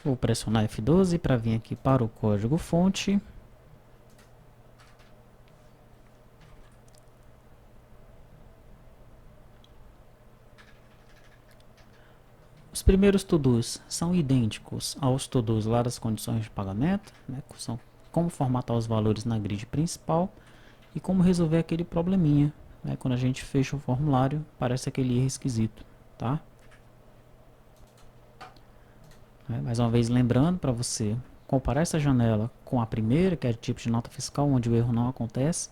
Vou pressionar F12 para vir aqui para o código fonte. Os primeiros to-dos são idênticos aos to-dos lá das condições de pagamento, né? São como formatar os valores na grid principal e como resolver aquele probleminha, né? Quando a gente fecha o formulário, parece aquele erro esquisito, tá? Mais uma vez lembrando para você comparar essa janela com a primeira, que é de tipo de nota fiscal, onde o erro não acontece.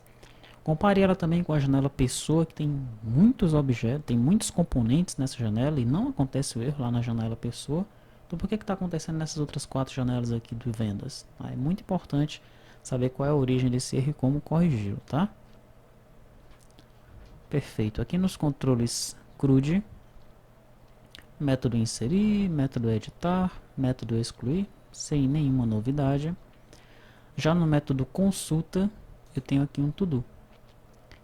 Compare ela também com a janela pessoa, que tem muitos objetos, tem muitos componentes nessa janela e não acontece o erro lá na janela pessoa. Então por que está acontecendo nessas outras 4 janelas aqui de vendas? É muito importante saber qual é a origem desse erro e como corrigi-lo, tá? Perfeito. Aqui nos controles CRUD, método inserir, método editar, método excluir, sem nenhuma novidade. Já no método consulta, eu tenho aqui um to-do.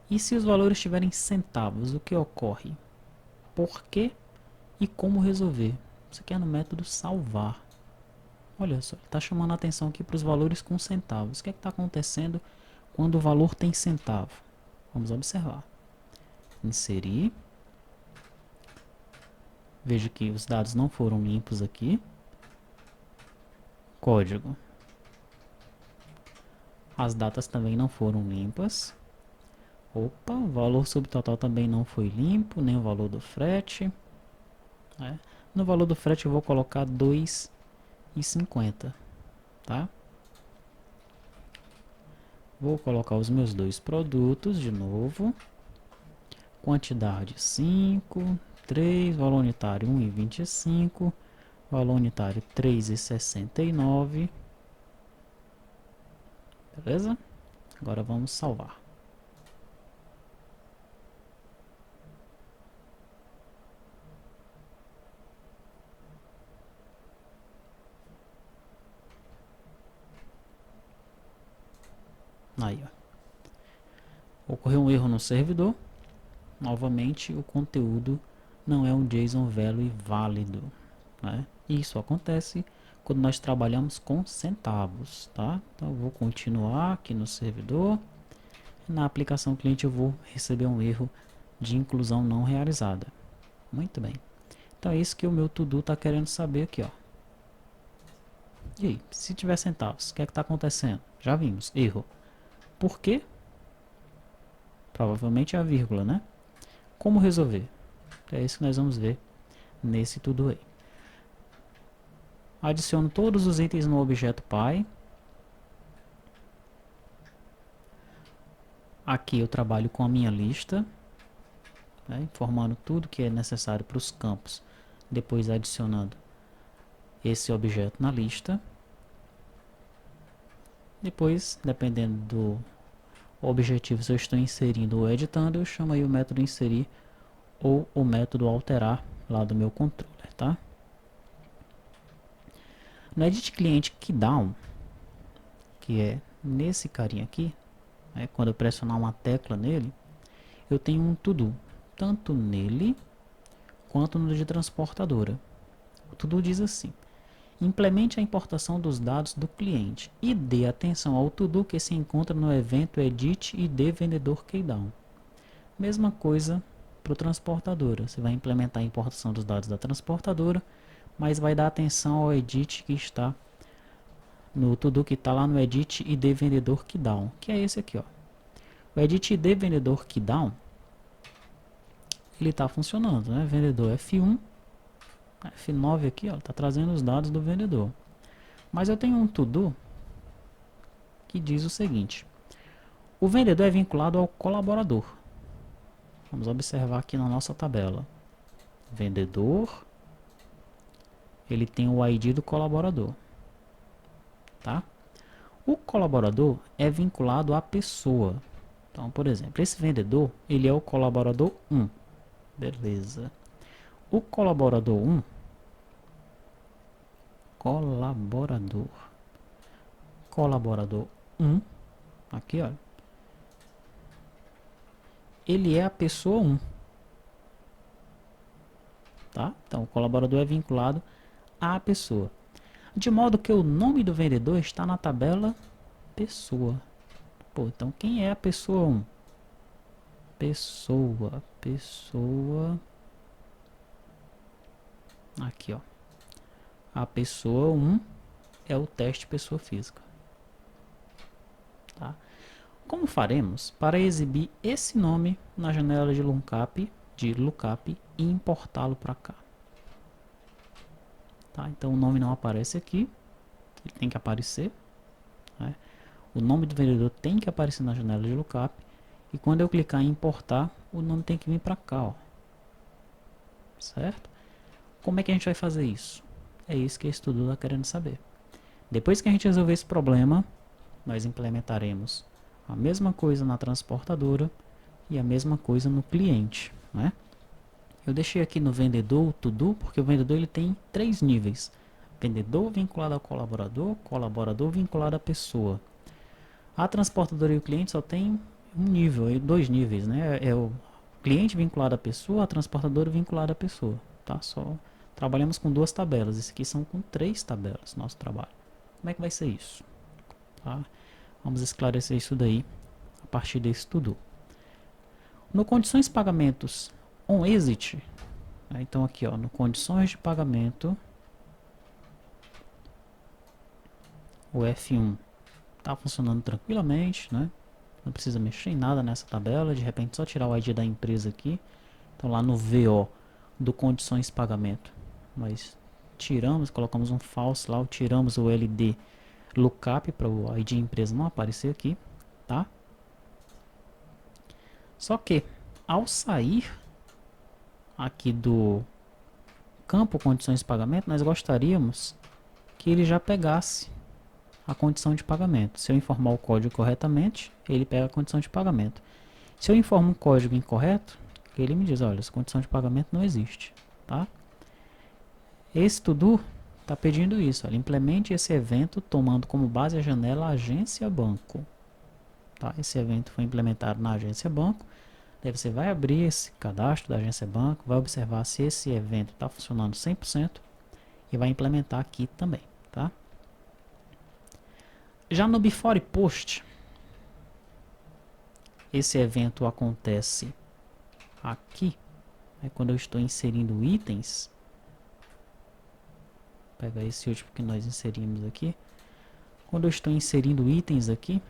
E se os valores estiverem centavos, o que ocorre? Por quê e como resolver? Isso aqui é no método salvar. Olha só, está chamando a atenção aqui para os valores com centavos. O que está acontecendo quando o valor tem centavo? Vamos observar. Inserir. Veja que os dados não foram limpos aqui. Código. As datas também não foram limpas. Opa, o valor subtotal também não foi limpo, nem o valor do frete. No valor do frete eu vou colocar 2,50, tá? Vou colocar os meus 2 produtos de novo. Quantidade 5, 3, valor unitário 1,25, valor unitário 3,69. Beleza? Agora vamos salvar. Aí, ó. Ocorreu um erro no servidor. Novamente, o conteúdo não é um JSON value válido, né? Isso acontece quando nós trabalhamos com centavos, tá? Então, eu vou continuar aqui no servidor. Na aplicação cliente eu vou receber um erro de inclusão não realizada. Muito bem. Então, é isso que o meu to-do está querendo saber aqui, ó. E aí, se tiver centavos, o que é que está acontecendo? Já vimos, erro. Por quê? Provavelmente é a vírgula, né? Como resolver? É isso que nós vamos ver nesse to-do aí. Adiciono todos os itens no objeto Pi. Aqui eu trabalho com a minha lista, né, informando tudo que é necessário para os campos, depois adicionando esse objeto na lista. Depois, dependendo do objetivo, se eu estou inserindo ou editando, eu chamo aí o método inserir ou o método alterar lá do meu controller, tá? No edit cliente keydown, que é nesse carinha aqui, né, quando eu pressionar uma tecla nele, eu tenho um to-do, tanto nele quanto no de transportadora. O to-do diz assim: implemente a importação dos dados do cliente e dê atenção ao to-do que se encontra no evento edit id vendedor keydown. Mesma coisa para o transportadora. Você vai implementar a importação dos dados da transportadora, mas vai dar atenção ao edit que está no to-do que está lá no edit id vendedor keydown, que é esse aqui, ó. O edit id vendedor keydown, ele está funcionando, né? Vendedor F1, F9 aqui, ó, está trazendo os dados do vendedor. Mas eu tenho um to-do que diz o seguinte: o vendedor é vinculado ao colaborador. Vamos observar aqui na nossa tabela. Vendedor, ele tem o ID do colaborador, tá? O colaborador é vinculado à pessoa. Então, por exemplo, esse vendedor, ele é o colaborador 1. Beleza. O colaborador 1, colaborador 1, aqui, ó, ele é a pessoa 1. Tá? Então, o colaborador é vinculado à pessoa. de modo que o nome do vendedor está na tabela pessoa. Pô, então quem é a pessoa 1? Pessoa. Aqui, ó. A pessoa 1 é o teste pessoa física. Tá? Como faremos para exibir esse nome na janela de lookup e importá-lo para cá? Tá? Então o nome não aparece aqui, ele tem que aparecer. Né? O nome do vendedor tem que aparecer na janela de lookup. E quando eu clicar em importar, o nome tem que vir para cá, ó. Certo? Como é que a gente vai fazer isso? É isso que esse estudo está querendo saber. Depois que a gente resolver esse problema, nós implementaremos a mesma coisa na transportadora e a mesma coisa no cliente. Né? Eu deixei aqui no vendedor o to-do, porque o vendedor ele tem 3 níveis. Vendedor vinculado ao colaborador, colaborador vinculado à pessoa. A transportadora e o cliente só tem um nível, 2 níveis, né? É o cliente vinculado à pessoa, a transportadora vinculada à pessoa, tá? Só trabalhamos com 2 tabelas, esse aqui são com 3 tabelas, nosso trabalho. Como é que vai ser isso? Tá? Vamos esclarecer isso daí a partir desse tudo. No condições de pagamentos on exit, né? Então aqui, ó, no condições de pagamento, o F1 está funcionando tranquilamente, né? Não precisa mexer em nada nessa tabela, de repente só tirar o ID da empresa aqui. Então lá no VO do condições de pagamento, nós tiramos, colocamos um false lá, tiramos o LD lookup para o ID empresa não aparecer aqui, tá? Só que ao sair aqui do campo condições de pagamento, nós gostaríamos que ele já pegasse a condição de pagamento. Se eu informar o código corretamente, ele pega a condição de pagamento. Se eu informo um código incorreto, ele me diz, olha, essa condição de pagamento não existe, tá? Esse to-do está pedindo isso, olha, implemente esse evento tomando como base a janela agência banco. Tá? Esse evento foi implementado na agência banco. Daí você vai abrir esse cadastro da agência banco, vai observar se esse evento está funcionando 100% e vai implementar aqui também, tá? Já no before post, esse evento acontece aqui, né, quando eu estou inserindo itens. Pega esse último que nós inserimos aqui. Quando eu estou inserindo itens aqui,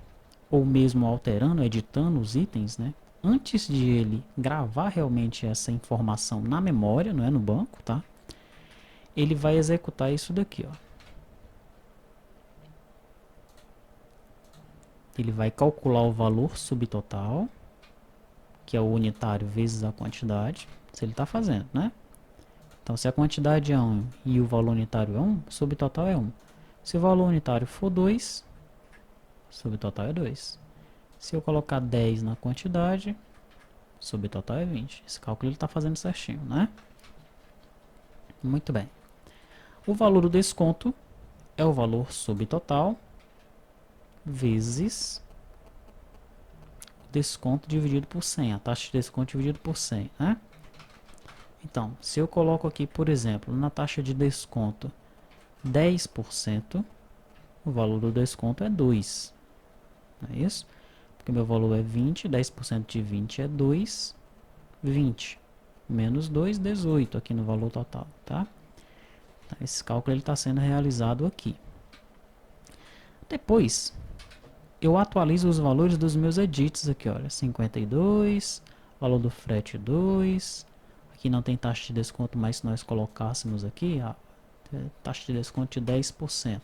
ou mesmo alterando, editando os itens, né? Antes de ele gravar realmente essa informação na memória, não é no banco, tá? Ele vai executar isso daqui, ó. Ele vai calcular o valor subtotal, que é o unitário vezes a quantidade, se ele está fazendo, né? Então, se a quantidade é 1 e o valor unitário é 1, o subtotal é 1. Se o valor unitário for 2, o subtotal é 2. Se eu colocar 10 na quantidade, o subtotal é 20. Esse cálculo ele está fazendo certinho, né? Muito bem. O valor do desconto é o valor subtotal vezes o desconto dividido por 100. A taxa de desconto dividido por 100, né? Então, se eu coloco aqui, por exemplo, na taxa de desconto 10%, o valor do desconto é 2. Não é isso? Porque meu valor é 20, 10% de 20 é 2, 20. Menos 2, 18 aqui no valor total, tá? Esse cálculo está sendo realizado aqui. Depois, eu atualizo os valores dos meus edits aqui, olha, 52, valor do frete 2, aqui não tem taxa de desconto, mas se nós colocássemos aqui, a taxa de desconto de 10%,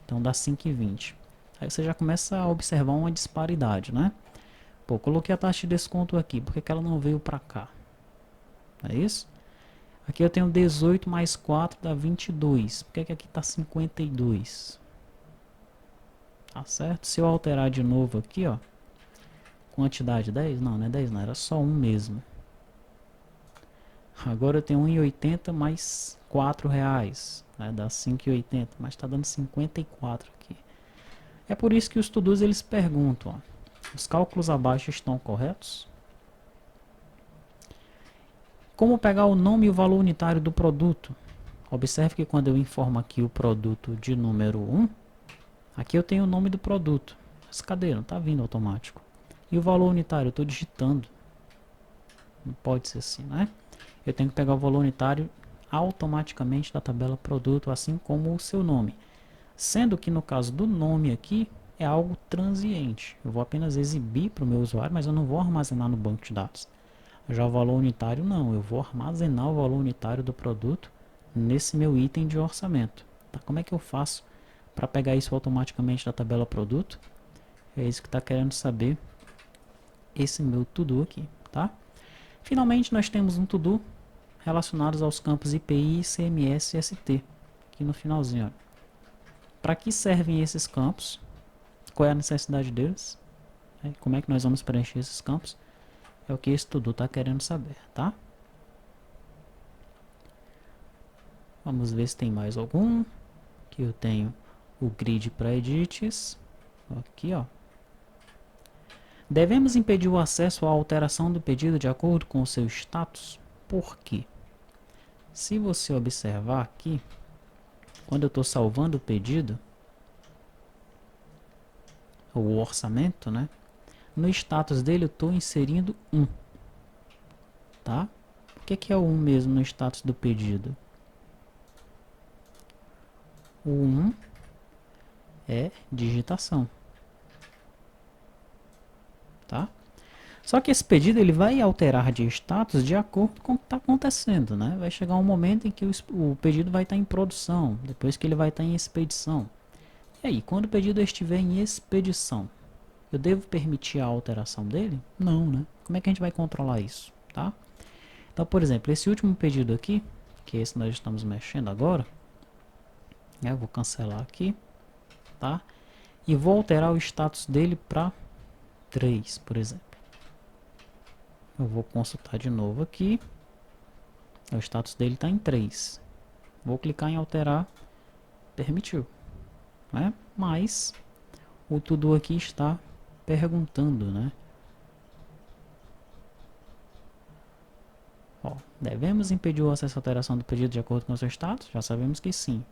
então dá 5,20. Aí você já começa a observar uma disparidade, né? Pô, coloquei a taxa de desconto aqui, por que ela não veio para cá? É isso? Aqui eu tenho 18 mais 4 dá 22. Por que aqui está 52? Tá certo? Se eu alterar de novo aqui, ó, quantidade 10, não é 10 não, era só 1 mesmo. Agora eu tenho 1,80 mais 4 reais, né, dá 5,80, mas está dando 54 aqui. É por isso que os to-dos eles perguntam, ó, os cálculos abaixo estão corretos? Como pegar o nome e o valor unitário do produto? Observe que quando eu informo aqui o produto de número 1, aqui eu tenho o nome do produto. Mas cadê? Não está vindo automático. E o valor unitário? Eu estou digitando. Não pode ser assim, né? Eu tenho que pegar o valor unitário automaticamente da tabela produto, assim como o seu nome. Sendo que no caso do nome aqui, é algo transiente. Eu vou apenas exibir para o meu usuário, mas eu não vou armazenar no banco de dados. Já o valor unitário não, eu vou armazenar o valor unitário do produto nesse meu item de orçamento. Tá? Como é que eu faço para pegar isso automaticamente da tabela produto? É isso que está querendo saber esse meu to-do aqui, tá? Finalmente nós temos um to-do relacionados aos campos IPI, CMS e ST, aqui no finalzinho. Para que servem esses campos? Qual é a necessidade deles? Como é que nós vamos preencher esses campos? É o que esse to-do está querendo saber, tá? Vamos ver se tem mais algum. Aqui eu tenho o grid para edits. Aqui, ó. Devemos impedir o acesso à alteração do pedido de acordo com o seu status. Por quê? Se você observar aqui, quando eu estou salvando o pedido, o orçamento, né? No status dele eu estou inserindo 1. Tá? O que é o 1 mesmo no status do pedido? O 1 é digitação. Tá? Só que esse pedido ele vai alterar de status de acordo com o que está acontecendo, né? Vai chegar um momento em que o pedido vai estar em produção, depois que ele vai estar em expedição. E aí, quando o pedido estiver em expedição, eu devo permitir a alteração dele? Não, né? Como é que a gente vai controlar isso, tá? Então, por exemplo, esse último pedido aqui, que é esse que nós estamos mexendo agora, eu vou cancelar aqui, tá? E vou alterar o status dele para 3, por exemplo. Eu vou consultar de novo aqui. O status dele está em 3. Vou clicar em alterar. Permitiu. Né? Mas o to-do aqui está perguntando, né? Ó, devemos impedir o acesso à alteração do pedido de acordo com o seu status? Já sabemos que sim.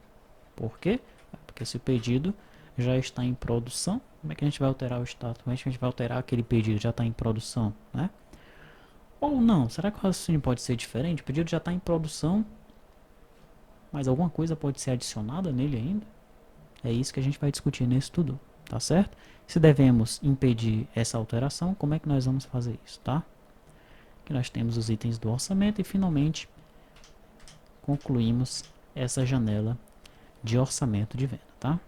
Por quê? Porque se o pedido já está em produção, como é que a gente vai alterar o status? Como é que a gente vai alterar aquele pedido que já está em produção, né? Ou não, será que o raciocínio pode ser diferente? O pedido já está em produção, mas alguma coisa pode ser adicionada nele ainda? É isso que a gente vai discutir nesse tudo, tá certo? Se devemos impedir essa alteração, como é que nós vamos fazer isso, tá? Aqui nós temos os itens do orçamento e finalmente concluímos essa janela de orçamento de venda, tá?